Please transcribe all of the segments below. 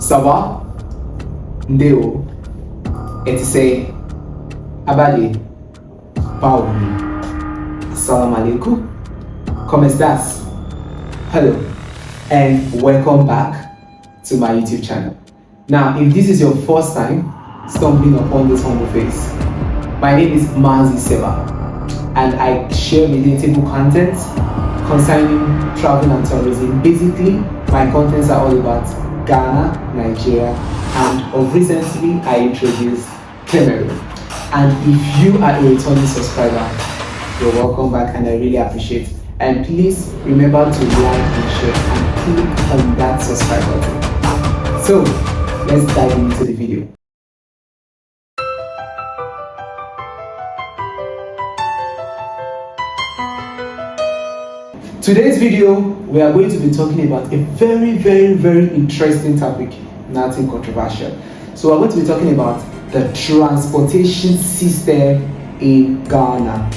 Sawa, Ndeo, Etise, Abali, Pauli, Assalamu alaikum, ¿Cómo estás? Hello, and welcome back to my YouTube channel. Now, if this is your first time stumbling upon this humble face, my name is Manzi Seba, and I share relatable content concerning travel and tourism. Basically, my contents are all about Ghana, Nigeria, and of recently I introduced Cameroon. And if you are a returning subscriber, you're welcome back and I really appreciate it. And please remember to like and share and click on that subscribe button. So let's dive into the video. Today's video, we are going to be talking about a very interesting topic, nothing controversial. So we're going to be talking about the transportation system in Ghana.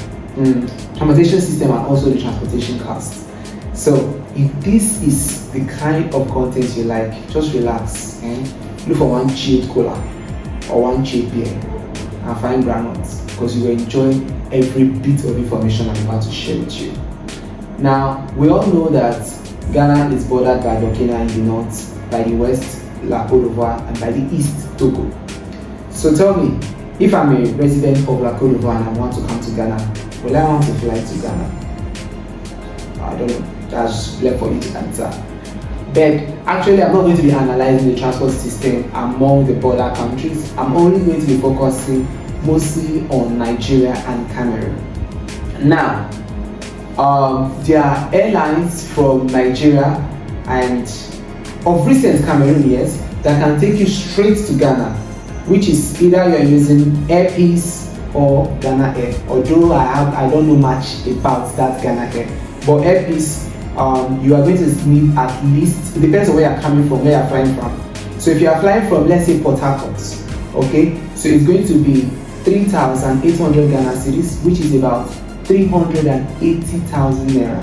Transportation system and also the transportation costs. So if this is the kind of content you like, just relax and look for one chilled cola or one chilled beer and find granules, because you will enjoy every bit of information I'm about to share with you. Now, we all know that Ghana is bordered by Burkina in the north, by the west, La Côte d'Ivoire, and by the east, Togo. So tell me, if I'm a resident of La Côte d'Ivoire and I want to come to Ghana, will I want to fly to Ghana? I don't know, that's left for you to answer. But actually, I'm not going to be analyzing the transport system among the border countries. I'm only going to be focusing mostly on Nigeria and Cameroon. Now, there are airlines from Nigeria and of recent Cameroon, yes, that can take you straight to Ghana, which is either you're using Air Peace or Ghana Air. Although I don't know much about that Ghana Air, but Air Peace, you are going to need at least, it depends on where you're coming from, where you're flying from. So if you are flying from, let's say, Port Harcourt, okay, so it's going to be 3,800 Ghana cedis, which is about 380,000 naira.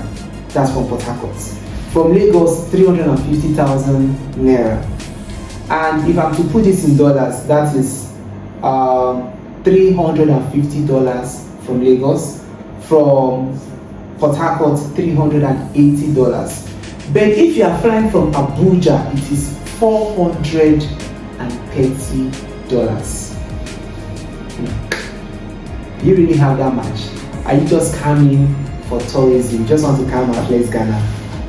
That's from Port Harcourt. From Lagos, 350,000 naira. And if I'm to put this in dollars, that is $350 from Lagos. From Port Harcourt, $380. But if you are flying from Abuja, it is $430. You really have that much? Are you just coming for tourism? You just want to come and place Ghana?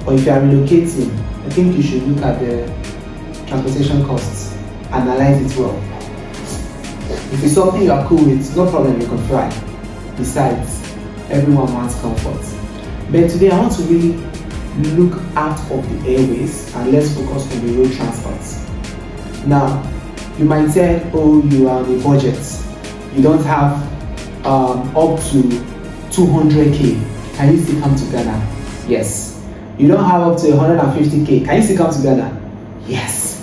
Or if you are relocating, I think you should look at the transportation costs, analyze it well. If it's something you are cool with, no problem, you can fly. Besides, everyone wants comfort. But today I want to really look out of the airways and let's focus on the road transport. Now, you might say, oh, you are on a budget. You don't have up to 200k. Can you still come to Ghana? Yes. You don't have up to 150k. Can you still come to Ghana? Yes.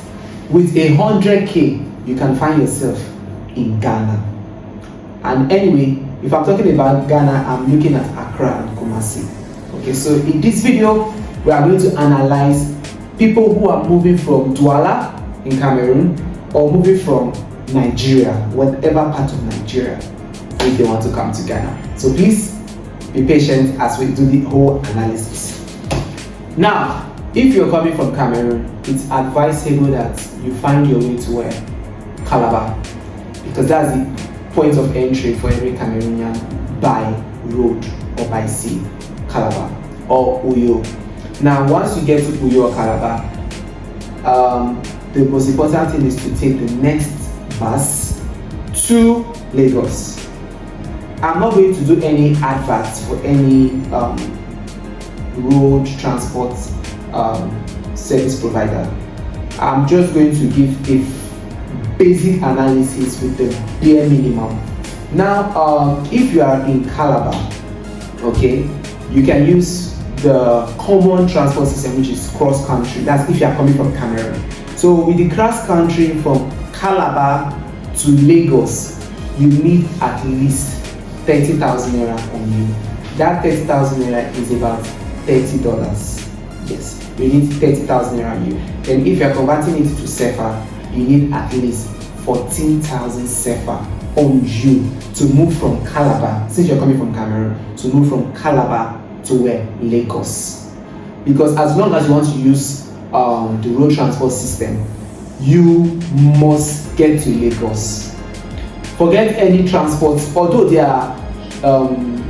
With 100k, you can find yourself in Ghana. And anyway, if I'm talking about Ghana, I'm looking at Accra and Kumasi. Okay, so in this video, we are going to analyze people who are moving from Douala in Cameroon or moving from Nigeria, whatever part of Nigeria, if they want to come to Ghana. So please be patient as we do the whole analysis. Now, if you're coming from Cameroon, it's advisable that you find your way to where? Calabar, because that's the point of entry for every Cameroonian by road or by sea. Calabar or Uyo. Now, once you get to Uyo or Calabar, the most important thing is to take the next bus to Lagos. I'm not going to do any adverts for any road transport service provider. I'm just going to give a basic analysis with the bare minimum. Now, if you are in Calabar, okay, you can use the common transport system, which is cross country. That's if you are coming from Cameroon. So with the cross country from Calabar to Lagos, you need at least 30,000 naira on you. That 30,000 naira is about $30. Yes, you need 30,000 naira. Then if you're converting it to CFA, you need at least 14,000 CFA on you to move from Calabar, since you're coming from Cameroon, to move from Calabar to where? Lagos. Because as long as you want to use the road transport system, you must get to Lagos. Forget any transport, although there are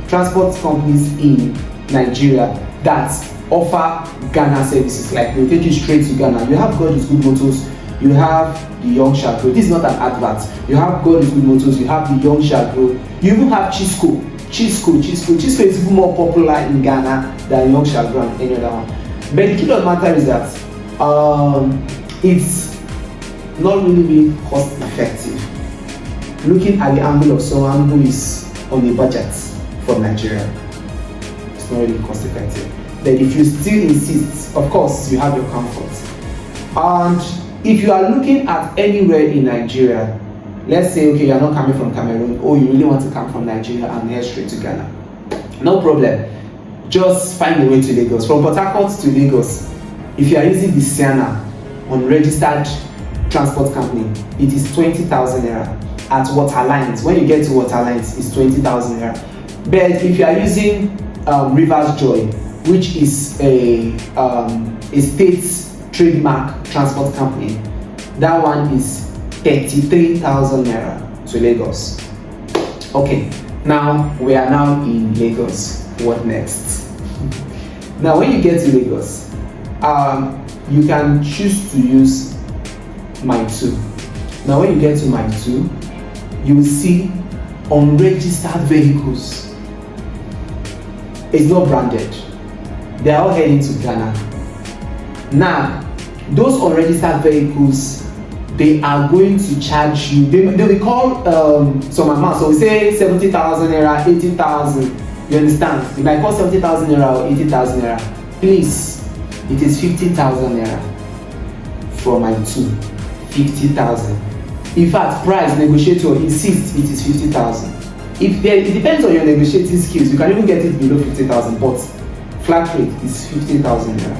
transport companies in Nigeria that offer Ghana services, like they'll take you straight to Ghana. You have God is Good Motors, you have the Young Shagro. This is not an advert. You have God is Good Motors, you have the Young Shagro, you even have Chisco is even more popular in Ghana than Young Shagro and any other one. But the truth of the matter is that it's not really cost effective. Looking at the angle of someone who is on a budget from Nigeria, it's not really cost effective. But if you still insist, of course, you have your comfort. And if you are looking at anywhere in Nigeria, let's say, okay, you're not coming from Cameroon, or you really want to come from Nigeria and head straight to Ghana, no problem. Just find a way to Lagos. From Port Harcourt to Lagos, if you are using the Sienna unregistered transport company, it is 20,000 naira. At Waterlines, when you get to Waterlines, it's 20,000 naira. But if you are using Rivers Joy, which is a state trademark transport company, that one is 33,000 naira to Lagos. Okay, now we are now in Lagos. What next? Now when you get to Lagos, you can choose to use My 2. Now when you get to My 2, you will see unregistered vehicles. It's not branded. They are all heading to Ghana. Now, those unregistered vehicles, they are going to charge you. They will call some amount. So we say 70,000 naira, 80,000. You understand? They might call 70,000 naira or 80,000 naira. Please, it is 50,000 naira for My 2. 50,000. In fact, price negotiator insists it is 50,000. It depends on your negotiating skills. You can even get it below 50,000, but flat rate is 50,000 naira.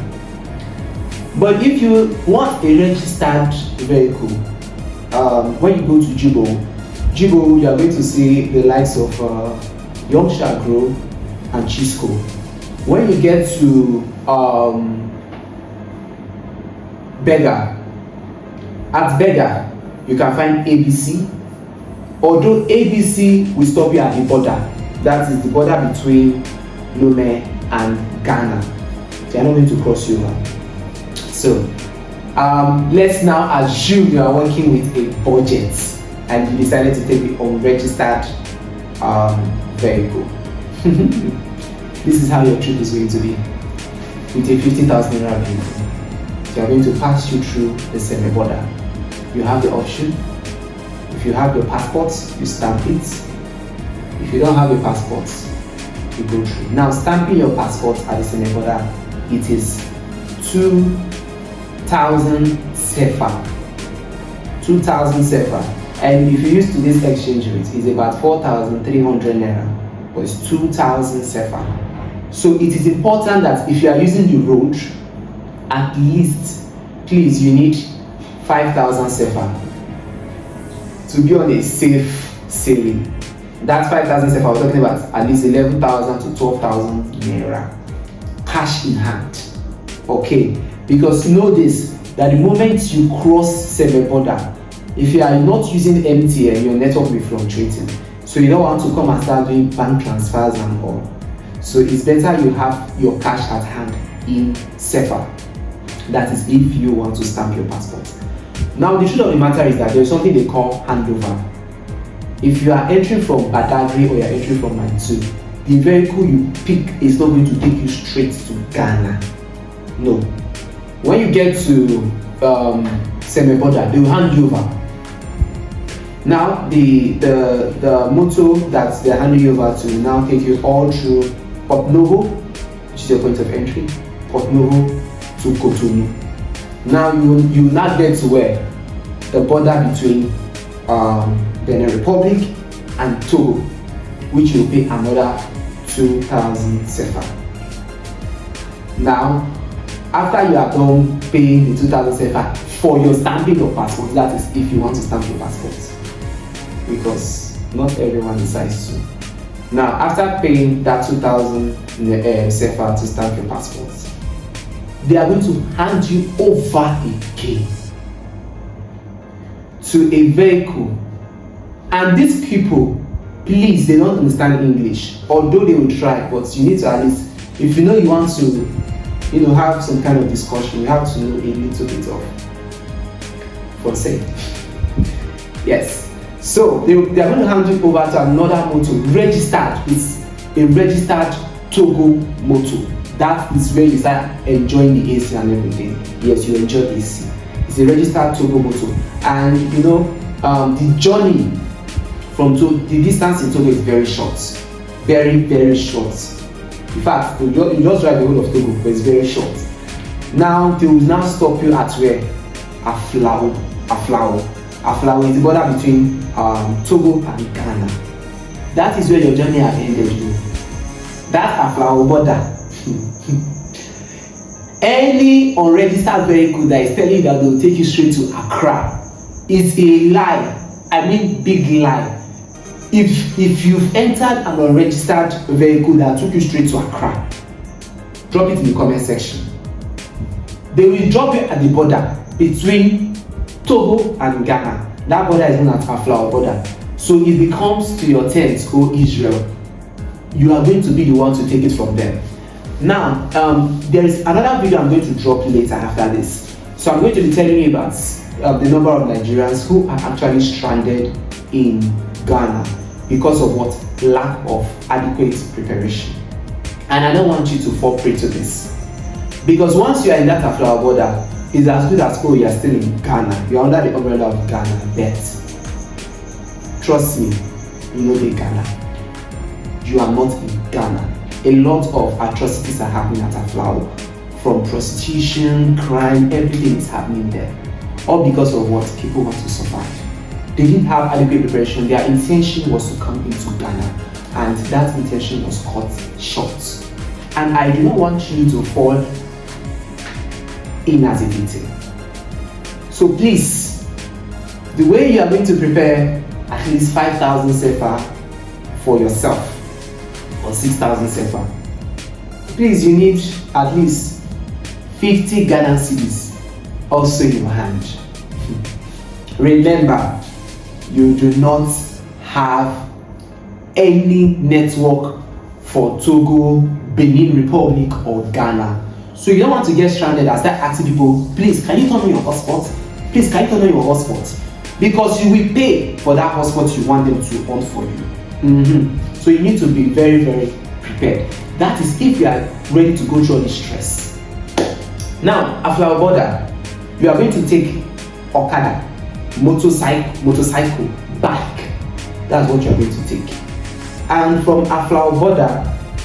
But if you want a registered vehicle, when you go to Jibo, you are going to see the likes of Young Shagro and Chisco. When you get to Bega, at Bega, you can find ABC. Although ABC will stop you at the border, that is the border between Lome and Ghana. They are not going to cross you over. So let's now assume you are working with a budget and you decided to take the unregistered vehicle. This is how your trip is going to be. With a 50,000 naira vehicle, they are going to pass you through the semi-border. You have the option. If you have your passport, you stamp it. If you don't have your passport, you go through. Now, stamping your passport at the semi-border, it is 2,000 CFA. 2,000 CFA. And if you use today's exchange rate, it's about 4,300 naira. But it's 2,000 CFA. So it is important that if you are using the road, at least, please, you need 5,000 CFA to be on a safe sailing. That's 5,000 CFA. We're talking about at least 11,000 to 12,000 naira cash in hand. Okay, because know this, that the moment you cross semi-border, if you are not using MTN, your network will be fluctuating. So you don't want to come and start doing bank transfers and all. So it's better you have your cash at hand in CFA. That is if you want to stamp your passport. Now the truth of the matter is that there is something they call handover. If you are entering from Badagry or you are entering from My 2, the vehicle you pick is not going to take you straight to Ghana. No. When you get to semi-border, they will hand you over. Now the motor that they're handing you over to will now take you all through Port Novo, which is your point of entry, Port Novo to Cotonou. Now you now get to where? The border between Benin Republic and Togo, which will pay another 2,000 CFA. Now, after you have done paying the 2,000 CFA for your stamping of passport, that is if you want to stamp your passport, because not everyone decides to. Now, after paying that 2,000 CFA to stamp your passport, they are going to hand you over again to a vehicle. And these people, please, they don't understand English, although they will try, but you need to at least, if you know you want to, have some kind of discussion, you have to know a little bit of Francais. Yes. So they are going to hand you over to another motor registered. It's a registered Togo motor. That is where you start enjoying the AC and everything. Yes, you enjoy AC. It's a registered Togo motor, and the journey from Togo, the distance in Togo is very short, very, very short. In fact, you just drive the whole of Togo, but it's very short. Now they will now stop you at where? Aflao is the border between Togo and Ghana. That is where your journey has ended. That Aflao border. Any unregistered vehicle that is telling you that they will take you straight to Accra is a lie. I mean, big lie. If you've entered an unregistered vehicle that took you straight to Accra, drop it in the comment section. They will drop you at the border between Togo and Ghana. That border is known as Aflao border. So if it comes to your tent, O Israel, you are going to be the one to take it from them. Now, there is another video I'm going to drop later after this. So I'm going to be telling you about the number of Nigerians who are actually stranded in Ghana because of what? Lack of adequate preparation. And I don't want you to fall prey to this, because once you are in that Aflao border, it's as good as, oh, you are still in Ghana. You are under the umbrella of Ghana. Bet. Trust me, you know the Ghana. You are not in Ghana. A lot of atrocities are happening at Aflao, from prostitution, crime, everything is happening there. All because of what? People want to survive. They didn't have adequate preparation. Their intention was to come into Ghana, and that intention was cut short. And I do not want you to fall in as a victim. So please, the way you are going to prepare at least 5,000 CFA for yourself, or 6,000 CFA, please, you need at least 50 Ghana cedis also in your hand. Remember, you do not have any network for Togo, Benin Republic, or Ghana. So you don't want to get stranded and start asking people, please, can you turn on your hotspot? Please, can you turn on your hotspot? Because you will pay for that hotspot you want them to on for you. So you need to be very, very prepared. That is if you are ready to go through all this stress. Now, Aflao border, you are going to take Okada, motorcycle, bike. That's what you are going to take. And from Aflao border,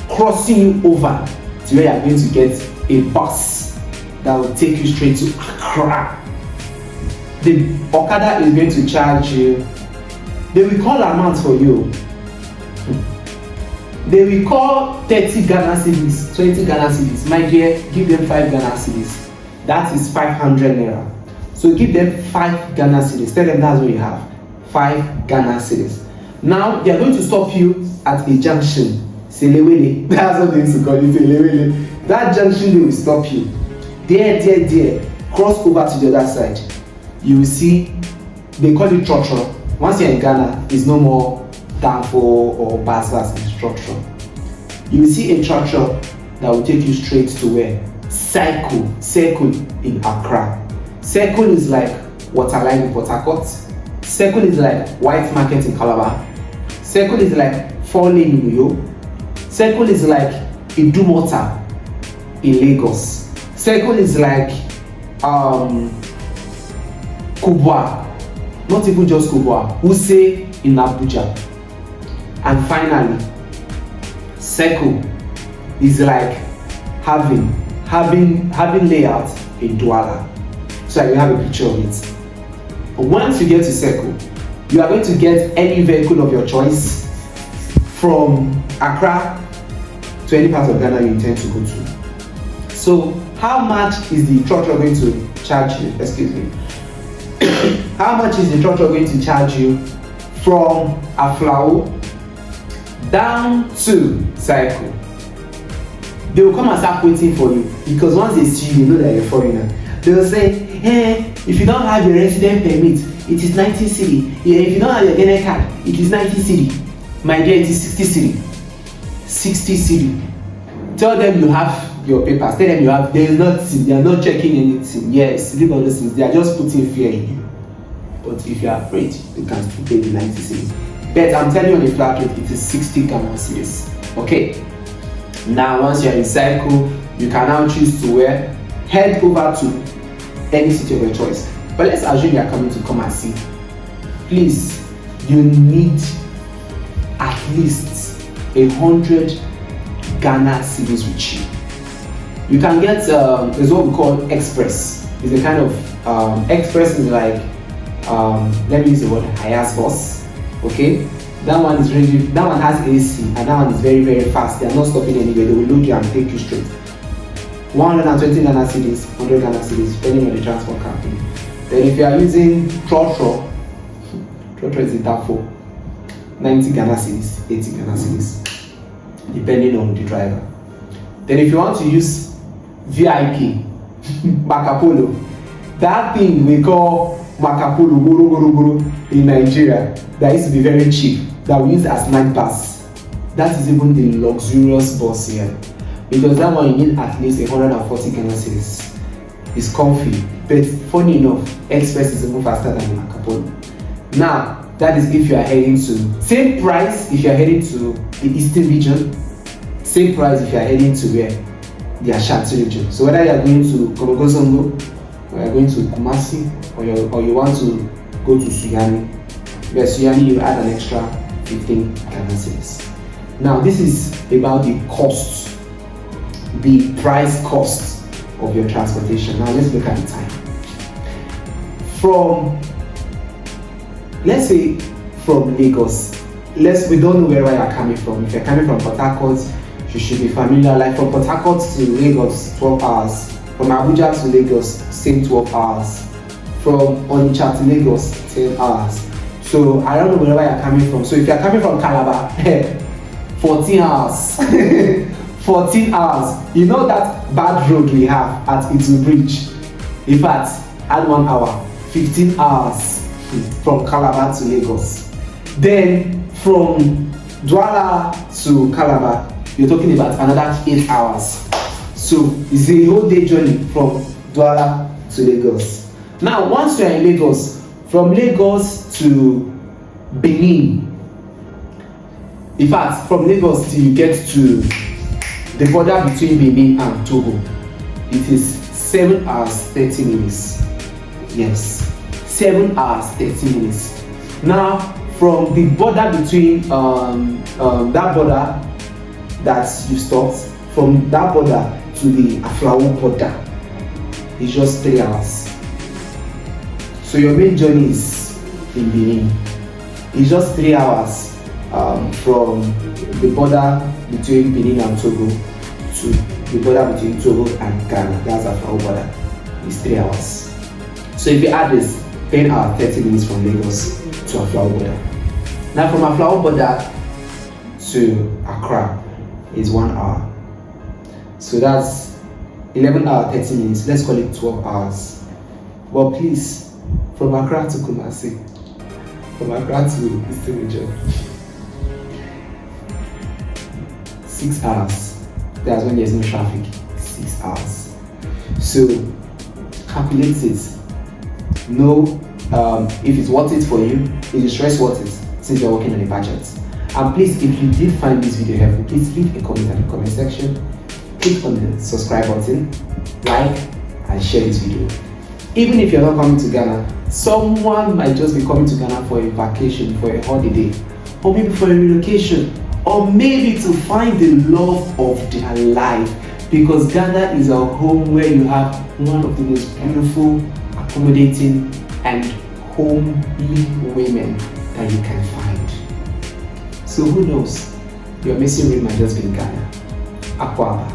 crossing you over to where you are going to get a bus that will take you straight to Accra. The Okada is going to charge you. They will call amounts for you. They will call 30 Ghana cedis, 20 Ghana cedis. My dear, give them 5 Ghana cedis. That is 500 naira. So give them 5 Ghana cedis. Tell them that's what you have. 5 Ghana cedis. Now they are going to stop you at a junction. Selewele. That's what they used to call it. Selewele. That junction, they will stop you. There. Cross over to the other side. You will see, they call it trotro. Once you're in Ghana, it's no more Danfo or Bas, it's trotro. You will see a trotro that will take you straight to where? Circle in Accra. Circle is like Waterline in Port Harcourt. Circle is like White Market in Calabar. Circle is like 4 Lane in Uyo. Circle is like Idumota in Lagos. Circle is like Kubwa, not even just Kubwa, Use in Abuja. And finally, Circle is like having layout in Douala. So I will have a picture of it. Once you get to Circle, you are going to get any vehicle of your choice from Accra to any part of Ghana you intend to go to. So how much is the church going to charge you? Excuse me. How much is the church going to charge you from Aflao down to Cycle? They will come and start waiting for you, because once they see you, they know that you're a foreigner. They will say, hey, if you don't have your resident permit, it is 90 cedi. Yeah, if you don't have your Ghana card, it is 90 cedi. My dear, it is 60 cedi. 60 cedi. Tell them you have your papers. Tell them you have. There is nothing. They are not checking anything. Yes, leave all those things. They are just putting fear in you. But if you are afraid, you can still pay the 90 cedi. But I'm telling you on the flat rate, it is 60 Ghana cedis. Okay. Now, once you are in Cycle, you can now choose to head over to any city of your choice. But let's assume you are coming to come and see. Please, you need at least 100 Ghana cedis with you. You can get is what we call express. It's a kind of express is like let me use the word Hayas bus. Okay, that one is really, that one has AC and that one is very, very fast. They are not stopping anywhere. They will load you and take you straight. 120 Ghana cedis, 100 Ghana cedis, depending on the transport company. Then if you are using Trotro is the TAFO, 90 Ghana cedis, 80 Ghana cedis, depending on the driver. Then if you want to use VIP, Macapolo, that thing we call Macapolo, Goro in Nigeria, that used to be very cheap, that we use as night pass. That is even the luxurious bus here. Because that one you need at least 140 Ghana cedis. It's comfy, but funny enough, express is even faster than Macapolo. Now, that is if you are heading to, same price if you are heading to the eastern region, same price if you are heading to where? The Ashanti region. So whether you are going to Korogosongo, or you are going to Kumasi, or you want to go to Suyani, where Suyani you add an extra 15 Ghana cedis. Now this is about the cost, the price cost of your transportation. Now let's look at the time. From, let's say from Lagos, we don't know where you are coming from. If you're coming from Port Harcourt, you should be familiar. Like from Port Harcourt to Lagos, 12 hours. From Abuja to Lagos, same 12 hours. From Onitsha to Lagos, 10 hours. So I don't know wherever you're coming from. So if you're coming from Calabar, 14 hours. 14 hours. You know that bad road we have at Itu Bridge? In fact, add 1 hour, 15 hours from Calabar to Lagos. Then from Douala to Calabar, you're talking about another 8 hours. So it's a whole day journey from Douala to Lagos. Now, once you're in Lagos, from Lagos to Benin, in fact, from Lagos till you get to the border between Benin and Togo, it is 7 hours 30 minutes. Yes, 7 hours 30 minutes. Now, from the border between that border that you stopped, from that border to the Aflao border, it's just 3 hours. So your main journey is in Benin. It's just 3 hours from the border between Benin and Togo to the border between Togo and Ghana. That's Aflao border. It's 3 hours. So if you add this, 10 hours 30 minutes from Lagos to Aflao border. Now from Aflao border to Accra is 1 hour. So that's 11 hours 30 minutes. Let's call it 12 hours. But please, from Accra to Kumasi, from Accra to Eastern region, 6 hours. That's when there's no traffic. 6 hours. So calculate it. Know if it's worth it for you. It is stress worth it since you're working on a budget. And please, if you did find this video helpful, please leave a comment in the comment section. Click on the subscribe button, like, and share this video. Even if you're not coming to Ghana, someone might just be coming to Ghana for a vacation, for a holiday, or maybe for a relocation, or maybe to find the love of their life. Because Ghana is a home where you have one of the most beautiful, accommodating, and homely women that you can find. So who knows? Your missing ring might just be in Ghana. Aquaba.